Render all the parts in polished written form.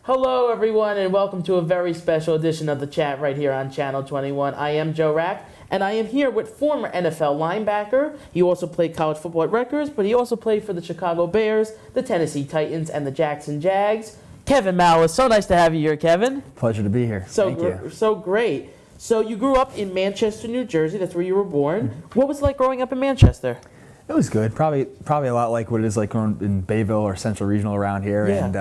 Hello, everyone, and welcome to a very special edition of The Chat right here on Channel 21. I am Joe Racc, and I am here with former NFL linebacker. He also played college football at Rutgers, but he also played for the Chicago Bears, the Tennessee Titans, and the Jackson Jags. Kevin Malast. So nice to have you here, Kevin. Pleasure to be here. Thank you. So great. So you grew up in Manchester, New Jersey. That's where you were born. What was it like growing up in Manchester? It was good. Probably a lot like what it is like growing in Bayville or Central Regional around here. Yeah. And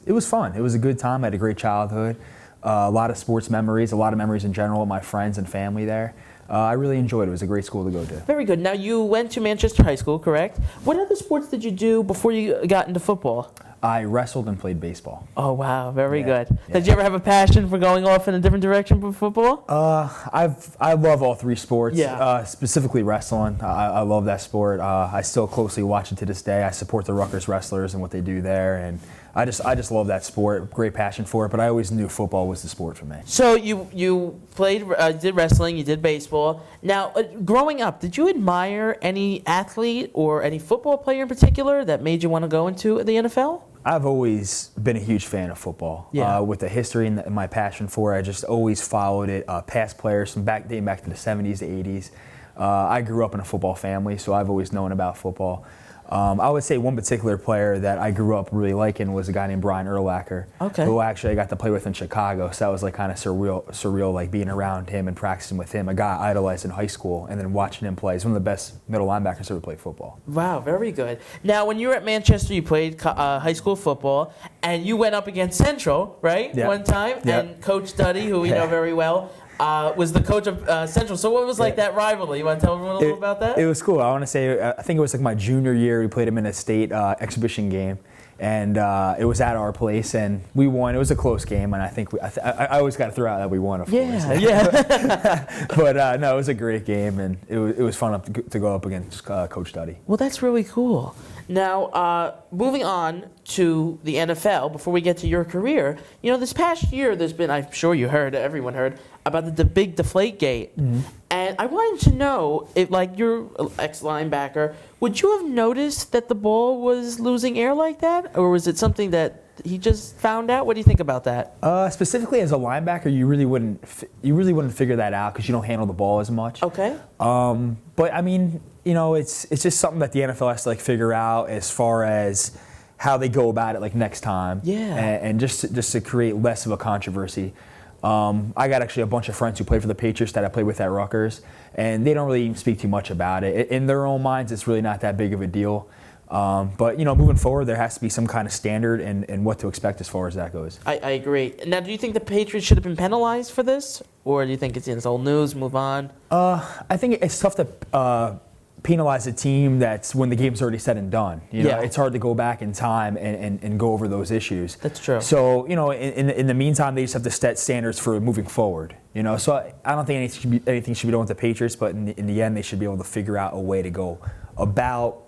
it was fun. It was a good time. I had a great childhood. A lot of sports memories, a lot of memories in general with my friends and family there. I really enjoyed it. It was a great school to go to. Very good. Now, you went to Manchester High School, correct? What other sports did you do before you got into football? I wrestled and played baseball. Oh, wow. Very good. Yeah. Did you ever have a passion for going off in a different direction for football? I love all three sports. Yeah. Specifically wrestling. I love that sport. I still closely watch it to this day. I support the Rutgers wrestlers and what they do there, and I just love that sport. Great passion for it. But I always knew football was the sport for me. So you played, did wrestling, you did baseball. Now, growing up, did you admire any athlete or any football player in particular that made you want to go into the NFL? I've always been a huge fan of football. Yeah. With the history and my passion for it, I just always followed it. Past players from dating back to the 70s, the 80s. I grew up in a football family, so I've always known about football. I would say one particular player that I grew up really liking was a guy named Linebacker, Okay. who actually I got to play with in Chicago. So that was like kind of surreal, like being around him and practicing with him. A guy I idolized in high school, and then watching him play. He's one of the best middle linebackers to ever play football. Wow, very good. Now, when you were at Manchester, you played high school football, and you went up against Central, right? Yep. One time, Yep. and Coach Duddy, who we know very well, was the coach of Central. So what was like that rivalry? You want to tell everyone a little about that? It was cool. I want to say, I think it was like my junior year. We played him in a state exhibition game, and it was at our place, and we won. It was a close game, and I think I always got to throw out that we won, of course. Yeah. But no, it was a great game, and it was fun to go up against Coach Duddy. Well, that's really cool. Now, moving on to the NFL, before we get to your career, this past year there's been, I'm sure you heard, everyone heard, about the big Deflategate. Mm-hmm. And I wanted to know, if, like, you're an ex-linebacker, would you have noticed that the ball was losing air like that? Or was it something that he just found out? What do you think about that? Specifically as a linebacker, you really wouldn't figure that out because you don't handle the ball as much. Okay. But I mean, it's just something that the NFL has to figure out as far as how they go about it next time. Yeah. And just to create less of a controversy. I got actually a bunch of friends who played for the Patriots that I played with at Rutgers, and they don't really even speak too much about it. In their own minds, it's really not that big of a deal. But moving forward, there has to be some kind of standard and what to expect as far as that goes. I agree. Now, do you think the Patriots should have been penalized for this? Or do you think it's old news, move on? I think it's tough to penalize a team that's when the game's already said and done. It's hard to go back in time and go over those issues. That's true. So, in the meantime, they just have to set standards for moving forward. So I don't think anything should be done with the Patriots, but in the end, they should be able to figure out a way to go about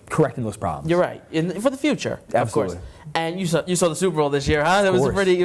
correcting those problems. You're right. For the future, Absolutely. Of course. And you saw the Super Bowl this year, huh? It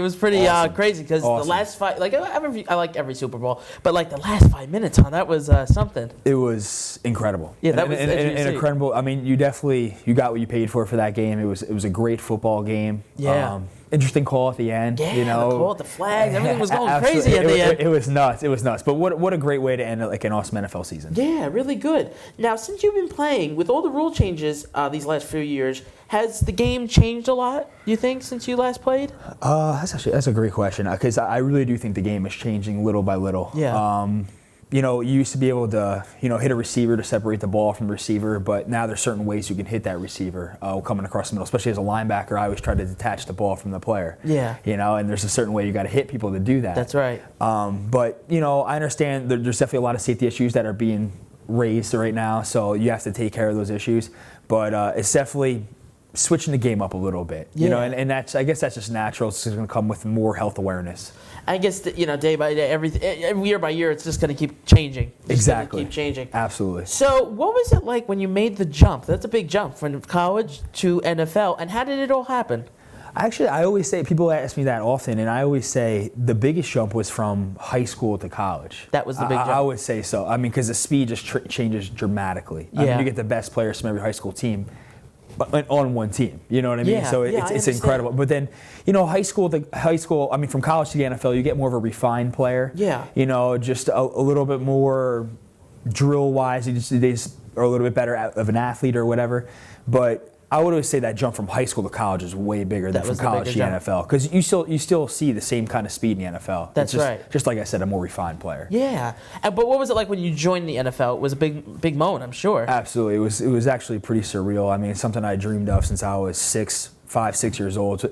was pretty awesome. crazy because Awesome. the last five, I like every Super Bowl, but the last 5 minutes, huh? That was something. It was incredible. Yeah, that was and incredible. I mean, you got what you paid for that game. It was a great football game. Yeah. Interesting call at the end. Yeah, the call, the flags, everything was going crazy at the end. It was nuts. But what a great way to end an awesome NFL season. Yeah, really good. Now, since you've been playing, with all the rule changes these last few years, has the game changed a lot, do you think, since you last played? That's a great question because I really do think the game is changing little by little. Yeah. You used to be able to, hit a receiver to separate the ball from the receiver, but now there's certain ways you can hit that receiver coming across the middle. Especially as a linebacker, I always try to detach the ball from the player. Yeah. And there's a certain way you got to hit people to do that. That's right. But I understand there's definitely a lot of safety issues that are being raised right now, so you have to take care of those issues. But it's definitely switching the game up a little bit, and I guess that's just natural. It's going to come with more health awareness. I guess day by day, every year by year, it's just going to keep changing. Exactly. Keep changing. Absolutely. So, what was it like when you made the jump? That's a big jump from college to NFL, and how did it all happen? Actually, I always say, people ask me that often, and I always say the biggest jump was from high school to college. That was the big jump? I would say so. I mean, because the speed just changes dramatically. Yeah. I mean, you get the best players from every high school team. on one team. You know what I mean? Yeah, So yeah, I it's understand. incredible. But then, high school, I mean, from college to the NFL, you get more of a refined player. Yeah. Just a little bit more drill-wise. They just are a little bit better of an athlete or whatever. But I would always say that jump from high school to college is way bigger than from college to the NFL, because you still see the same kind of speed in the NFL. That's right. Just like I said, a more refined player. Yeah. But what was it like when you joined the NFL? It was a big moment, I'm sure. Absolutely, it was actually pretty surreal. I mean, it's something I dreamed of since I was 5, 6 years old,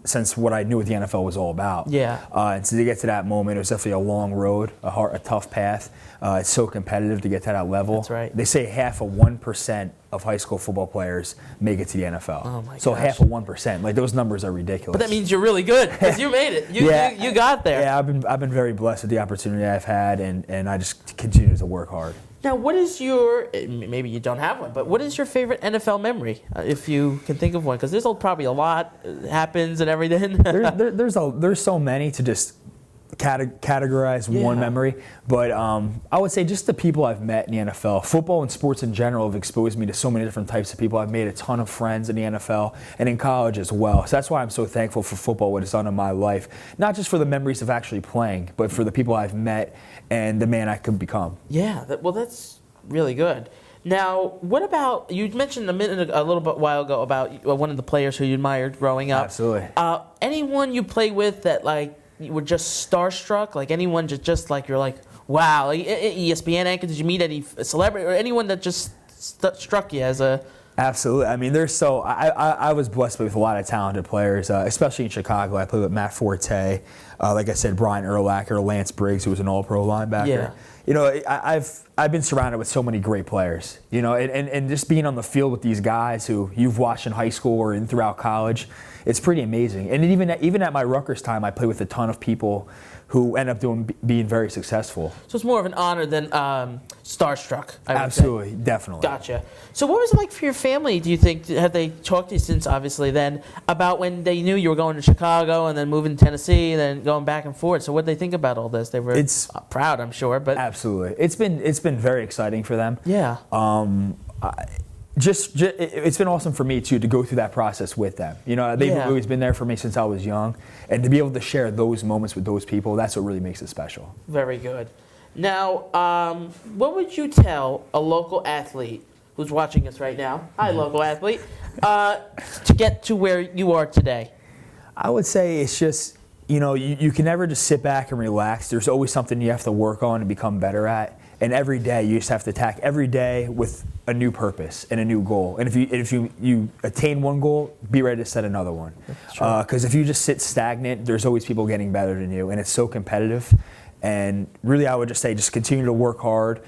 since what I knew what the NFL was all about. Yeah. And so to get to that moment, it was definitely a long road, a tough path. It's so competitive to get to that level. That's right. They say 0.5% of high school football players make it to the NFL. Oh my so gosh. 0.5%, like those numbers are ridiculous. But that means you're really good, because you made it. You got there. Yeah, I've been very blessed with the opportunity I've had, and I just continue to work hard. Now, what is your, maybe you don't have one, but what is your favorite NFL memory, if you can think of one? Because there's probably a lot happens and everything. There's so many to just categorize one memory, but I would say just the people I've met in the NFL. Football and sports in general have exposed me to so many different types of people. I've made a ton of friends in the NFL and in college as well. So that's why I'm so thankful for football, what it's done in my life. Not just for the memories of actually playing, but for the people I've met and the man I could become. Yeah, that's really good. Now, what about, you mentioned a little while ago about one of the players who you admired growing up. Absolutely. Anyone you play with that, like, you were just starstruck? Like, anyone just like, you're like, wow. Like, ESPN anchor, did you meet any celebrity or anyone that just struck you as a... Absolutely. I mean, I was blessed with a lot of talented players, especially in Chicago. I played with Matt Forte, like I said, Brian Urlacher, Lance Briggs, who was an All-Pro linebacker. Yeah. I've been surrounded with so many great players, and just being on the field with these guys who you've watched in high school or throughout college, it's pretty amazing. And even at my Rutgers time, I played with a ton of people who end up being very successful. So it's more of an honor than starstruck, I would Absolutely, say. definitely. Gotcha. So what was it like for your family, do you think? Have they talked to you since, obviously, then, about when they knew you were going to Chicago and then moving to Tennessee and then going back and forth? So what did they think about all this? They were proud, I'm sure. But Absolutely. It's been very exciting for them. Yeah. It's been awesome for me too to go through that process with them. They've always been there for me since I was young, and to be able to share those moments with those people, that's what really makes it special. Very good. Now, what would you tell a local athlete who's watching us right now, hi local athlete, to get to where you are today? I would say it's just, you can never just sit back and relax. There's always something you have to work on and become better at. And every day you just have to attack every day with a new purpose and a new goal. And if you attain one goal, be ready to set another one. Because if you just sit stagnant, there's always people getting better than you, and it's so competitive. And really, I would just say, just continue to work hard,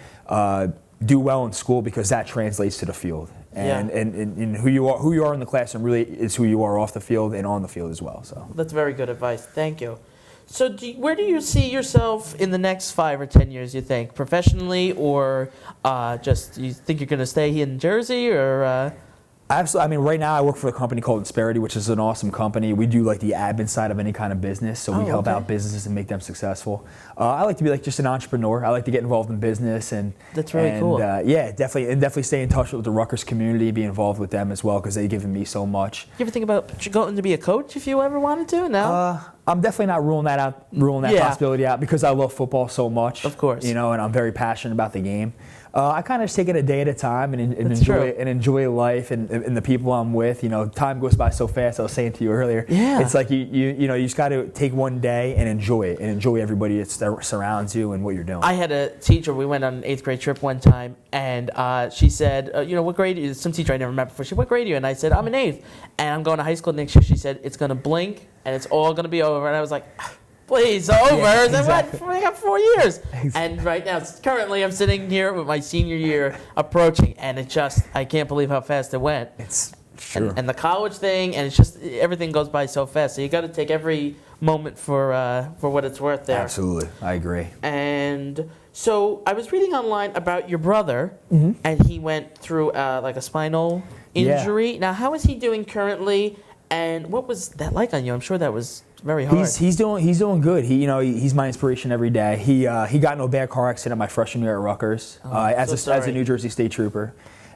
do well in school, because that translates to the field. And who you are in the classroom really is who you are off the field and on the field as well. So that's very good advice. Thank you. So where do you see yourself in the next 5 or 10 years, you think? Professionally, or just you think you're going to stay here in Jersey, or... Absolutely. I mean, right now I work for a company called Insperity, which is an awesome company. We do like the admin side of any kind of business, so we help out businesses and make them successful. I like to be like just an entrepreneur. I like to get involved in business, and that's really cool. Definitely stay in touch with the Rutgers community, be involved with them as well, because they've given me so much. You ever think about going to be a coach if you ever wanted to? No. I'm definitely not ruling that possibility out, because I love football so much. Of course. And I'm very passionate about the game. I kind of just take it a day at a time and enjoy life and the people I'm with. Time goes by so fast. I was saying to you earlier. Yeah. It's like you just got to take one day and enjoy it, and enjoy everybody that surrounds you and what you're doing. I had a teacher. We went on an 8th grade trip one time, and she said, what grade are you? Some teacher I never met before. She said, what grade are you? And I said, I'm in 8th, and I'm going to high school next year. She said, it's going to blink and it's all going to be over. And I was like, please, over. Yeah, exactly. I got 4 years. Exactly. And right now, currently, I'm sitting here with my senior year approaching, and I can't believe how fast it went. It's true. And the college thing, and it's just, everything goes by so fast. So you got to take every moment for what it's worth there. Absolutely. I agree. And so I was reading online about your brother, and he went through like a spinal injury. Yeah. Now, how is he doing currently, and what was that like on you? I'm sure that was very hard. He's doing good. He's my inspiration every day. He got in a bad car accident my freshman year at Rutgers as a New Jersey State Trooper,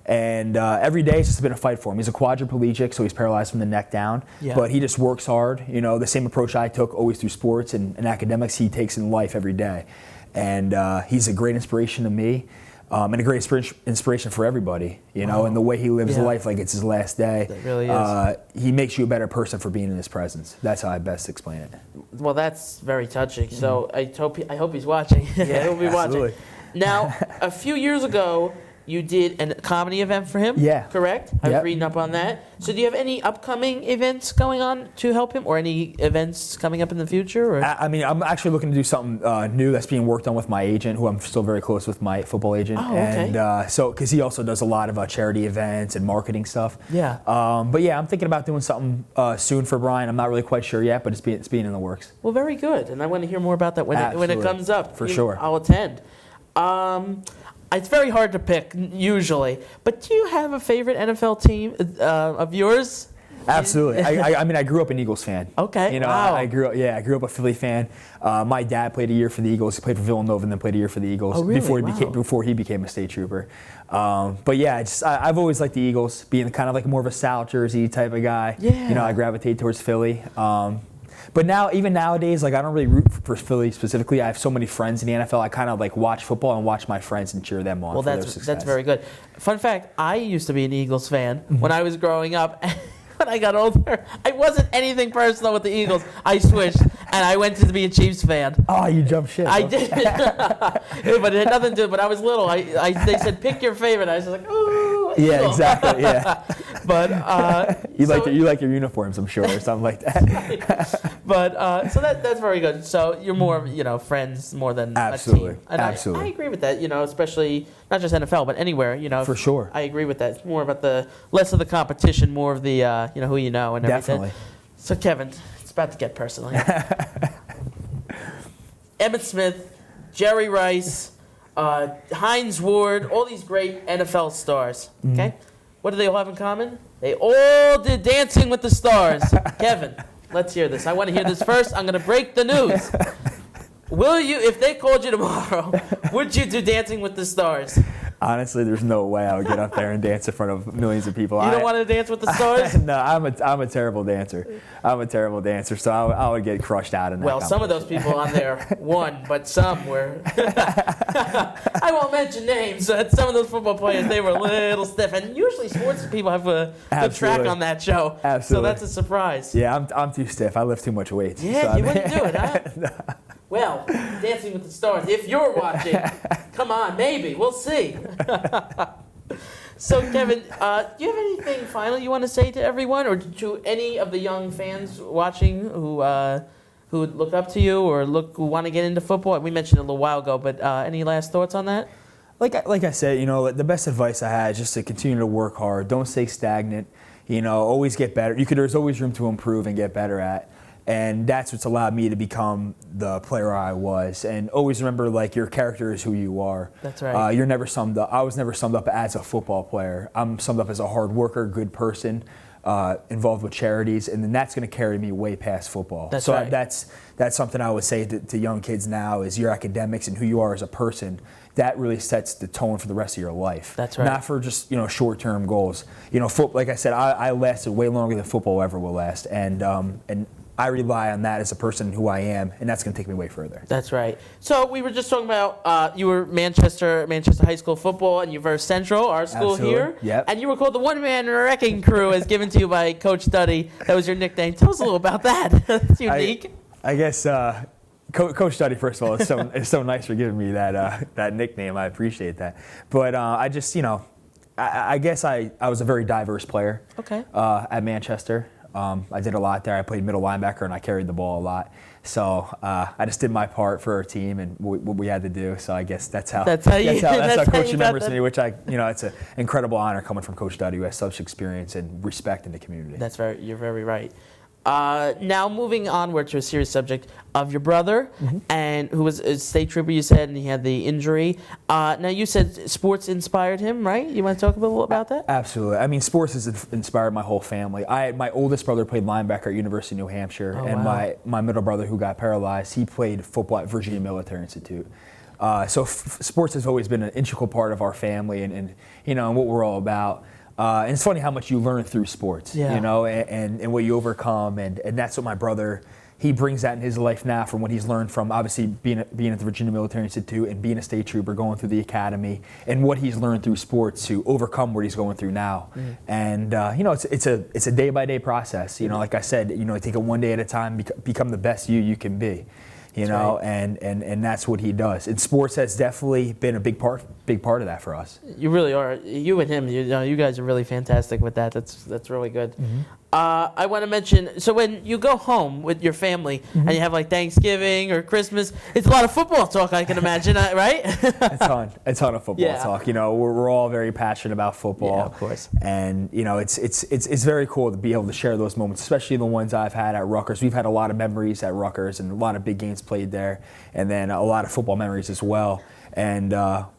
And every day it's just been a fight for him. He's a quadriplegic, so he's paralyzed from the neck down. Yeah. But he just works hard. You know, the same approach I took always through sports and academics he takes in life every day. And he's a great inspiration to me. And a great inspiration for everybody, you know, and the way he lives life like it's his last day. That really is. He makes you a better person for being in his presence. That's how I best explain it. Well, that's very touching. So I hope he's watching. Yeah, He'll be absolutely. watching. Now, a few years ago, you did a comedy event for him. Yeah. Correct? I was reading up on that. So do you have any upcoming events going on to help him, or any events coming up in the future? Or? I mean, I'm actually looking to do something new that's being worked on with my agent, who I'm still very close with, my football agent. Oh, okay. And so, because he also does a lot of charity events and marketing stuff. Yeah. But yeah, I'm thinking about doing something soon for Brian. I'm not really quite sure yet, but it's being in the works. Well, very good. And I want to hear more about that when it comes up. For sure. I'll attend. It's very hard to pick usually, but do you have a favorite NFL team of yours? Absolutely. I mean, I grew up an Eagles fan. Okay. You know, wow. I grew up a Philly fan. My dad played a year for the Eagles. He played for Villanova and then played a year for the Eagles before he became a state trooper. But yeah, I've always liked the Eagles, being kind of like more of a South Jersey type of guy. Yeah. You know, I gravitate towards Philly. But now, even nowadays, like I don't really root for Philly specifically. I have so many friends in the NFL. I kind of like watch football and watch my friends and cheer them on for their success. That's very good. Fun fact: I used to be an Eagles fan when I was growing up. When I got older, I wasn't anything personal with the Eagles. I switched, and I went to be a Chiefs fan. Oh, you jumped ship. I did, but it had nothing to do. But I was little. They said pick your favorite. I was like, ooh. Yeah, Eagle. exactly. Yeah. But you like your uniforms, I'm sure, or something like that. But so that's very good. So you're more friends more than Absolutely. a team. And Absolutely. I agree with that. Especially not just NFL, but anywhere. For sure. I agree with that. It's more about less of the competition, more of the who you know and everything. Definitely. So Kevin, it's about to get personal here. Emmitt Smith, Jerry Rice, Hines Ward, all these great NFL stars. Okay, what do they all have in common? They all did Dancing with the Stars. Kevin, let's hear this. I want to hear this first. I'm going to break the news. Will you, if they called you tomorrow, would you do Dancing with the Stars? Honestly, there's no way I would get up there and dance in front of millions of people. You don't want to dance with the stars? No, I'm a terrible dancer. So I would get crushed out in that. Well, some of those people on there won, but some were. I won't mention names. Some of those football players, they were a little stiff. And usually sports people have a good track on that show. Absolutely. So that's a surprise. Yeah, I'm too stiff. I lift too much weight. Yeah, you wouldn't do it, huh? No. Well, Dancing with the Stars, if you're watching, come on, maybe. We'll see. So, Kevin, do you have anything final you want to say to everyone, or to any of the young fans watching who look up to you or who want to get into football? We mentioned it a little while ago, but any last thoughts on that? Like I said, the best advice I had is just to continue to work hard. Don't stay stagnant. Always get better. There's always room to improve and get better at. And that's what's allowed me to become the player I was. And always remember, your character is who you are. That's right. You're never summed up. I was never summed up as a football player. I'm summed up as a hard worker, good person, involved with charities, and then that's going to carry me way past football. That's right. That's something I would say to young kids now is your academics and who you are as a person. That really sets the tone for the rest of your life. That's right. Not for just short-term goals. Like I said, I lasted way longer than football ever will last, and I rely on that as a person who I am, and that's going to take me way further. That's right. So we were just talking about you were Manchester High School football, and you were Central, our school Absolutely. here. Yep. And you were called the one-man wrecking crew, as given to you by Coach Duddy. That was your nickname. Tell us a little about that. That's unique. I guess Coach Duddy, first of all, is so nice for giving me that nickname. I appreciate that. But I just, I guess I was a very diverse player. Okay. At Manchester. I did a lot there. I played middle linebacker and I carried the ball a lot. So I just did my part for our team and what we had to do. So I guess that's how Coach remembers me, which it's an incredible honor coming from Coach Duddy, who has such experience and respect in the community. You're very right. Now moving onward to a serious subject of your brother, and who was a state trooper, you said, and he had the injury. Now you said sports inspired him, right? You want to talk a little about that? Absolutely. I mean, sports has inspired my whole family. My oldest brother played linebacker at University of New Hampshire, and wow. my middle brother, who got paralyzed, he played football at Virginia Military Institute. So sports has always been an integral part of our family and what we're all about. And it's funny how much you learn through sports, and what you overcome. And that's what my brother, he brings that in his life now from what he's learned from obviously being at the Virginia Military Institute and being a state trooper, going through the academy, and what he's learned through sports to overcome what he's going through now. And it's a day by day process. Like I said, take it one day at a time, become the best you can be. Right. And that's what he does. And sports has definitely been a big part of that for us. You really are. You and him, you guys are really fantastic with that. That's really good. I want to mention, so when you go home with your family and you have like Thanksgiving or Christmas, it's a lot of football talk, I can imagine, right? a ton of football talk. We're all very passionate about football. Yeah, of course. And it's very cool to be able to share those moments, especially the ones I've had at Rutgers. We've had a lot of memories at Rutgers and a lot of big games played there, and then a lot of football memories as well. And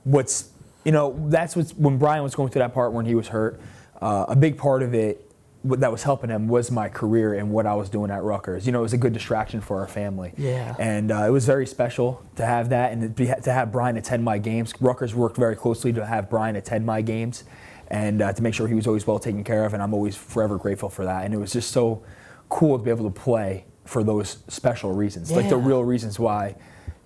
that's when Brian was going through that part when he was hurt. A big part of it that was helping him was my career and what I was doing at Rutgers. It was a good distraction for our family. Yeah. And it was very special to have that and to have Brian attend my games. Rutgers worked very closely to have Brian attend my games and to make sure he was always well taken care of, and I'm always forever grateful for that. And it was just so cool to be able to play for those special reasons, like the real reasons why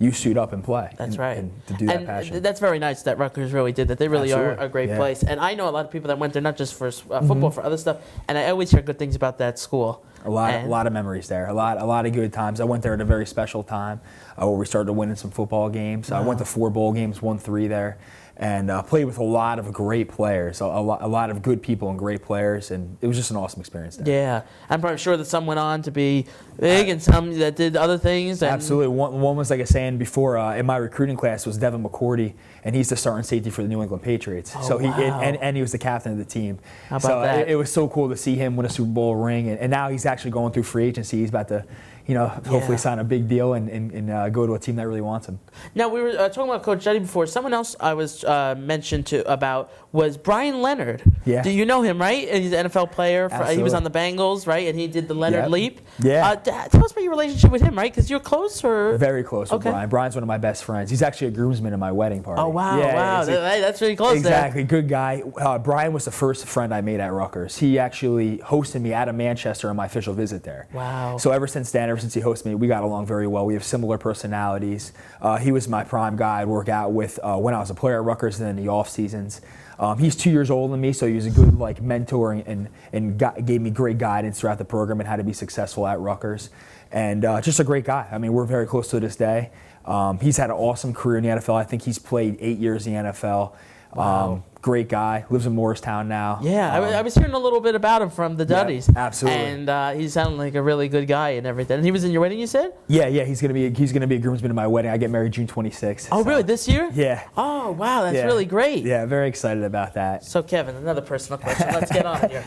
you suit up and play. That's right. And to do that passion. That's very nice that Rutgers really did that. They really are a great place. And I know a lot of people that went there not just for football, for other stuff. And I always hear good things about that school. A lot of memories there. A lot of good times. I went there at a very special time where we started winning some football games. Wow. I went to 4 bowl games, won 3 there. And played with a lot of great players, a lot of good people and great players, and it was just an awesome experience there. Yeah, I'm probably sure that some went on to be big and some that did other things. Absolutely. One was, like I was saying before, in my recruiting class was Devin McCourty, and he's the starting safety for the New England Patriots. Oh, so he wow. and he was the captain of the team. How about that? It was so cool to see him win a Super Bowl ring, and now he's actually going through free agency. He's about to hopefully sign a big deal and go to a team that really wants him. Now, we were talking about Coach Juddy before. Someone else I was mentioned about was Brian Leonard. Yeah. Do you know him, right? He's an NFL player. He was on the Bengals, right? And he did the Leonard Leap. Yeah. Tell us about your relationship with him, right? Because you're close, or? Very close with Brian. Brian's one of my best friends. He's actually a groomsman at my wedding party. Oh, wow. Yeah, wow. That's really close exactly. Good guy. Brian was the first friend I made at Rutgers. He actually hosted me out of Manchester on my official visit there. Wow. So ever since he hosted me, we got along very well. We have similar personalities. He was my prime guy I'd work out with when I was a player at Rutgers and then in the off seasons. He's 2 years older than me, so he was a good mentor and gave me great guidance throughout the program and how to be successful at Rutgers. And just a great guy. I mean, we're very close to this day. He's had an awesome career in the NFL. I think he's played 8 years in the NFL. Wow. Great guy. Lives in Morristown now. Yeah, I was hearing a little bit about him from the Duddies. Yeah, absolutely. And he sounded like a really good guy and everything. And he was in your wedding, you said? Yeah. He's gonna be a groomsman in my wedding. I get married June 26th. Oh, really? This year? Yeah. Oh, wow. That's really great. Yeah, very excited about that. So, Kevin, another personal question. Let's get on here.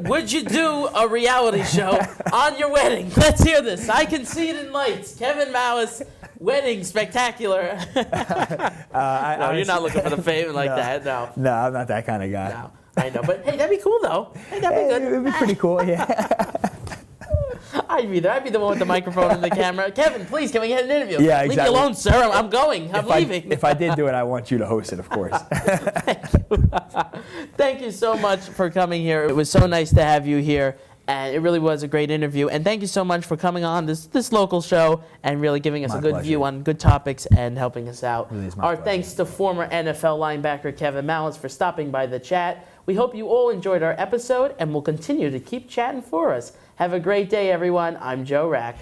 Would you do a reality show on your wedding? Let's hear this. I can see it in lights. Kevin Malast. Wedding spectacular. No, you're not looking for the fame like that. No. No, I'm not that kind of guy. No, I know, but hey, that'd be cool though. Hey, that'd be good. It'd be pretty cool, yeah. I'd be there. I'd be the one with the microphone and the camera. Kevin, please, can we get an interview? Yeah, exactly. Leave me alone, sir. I'm going. I'm leaving. If I did do it, I want you to host it, of course. Thank you so much for coming here. It was so nice to have you here. And it really was a great interview. And thank you so much for coming on this local show and really giving us a good view on good topics and helping us out. Really is my Our pleasure. thanks to former NFL linebacker Kevin Malast for stopping by the chat. We hope you all enjoyed our episode and will continue to keep chatting for us. Have a great day, everyone. I'm Joe Racc.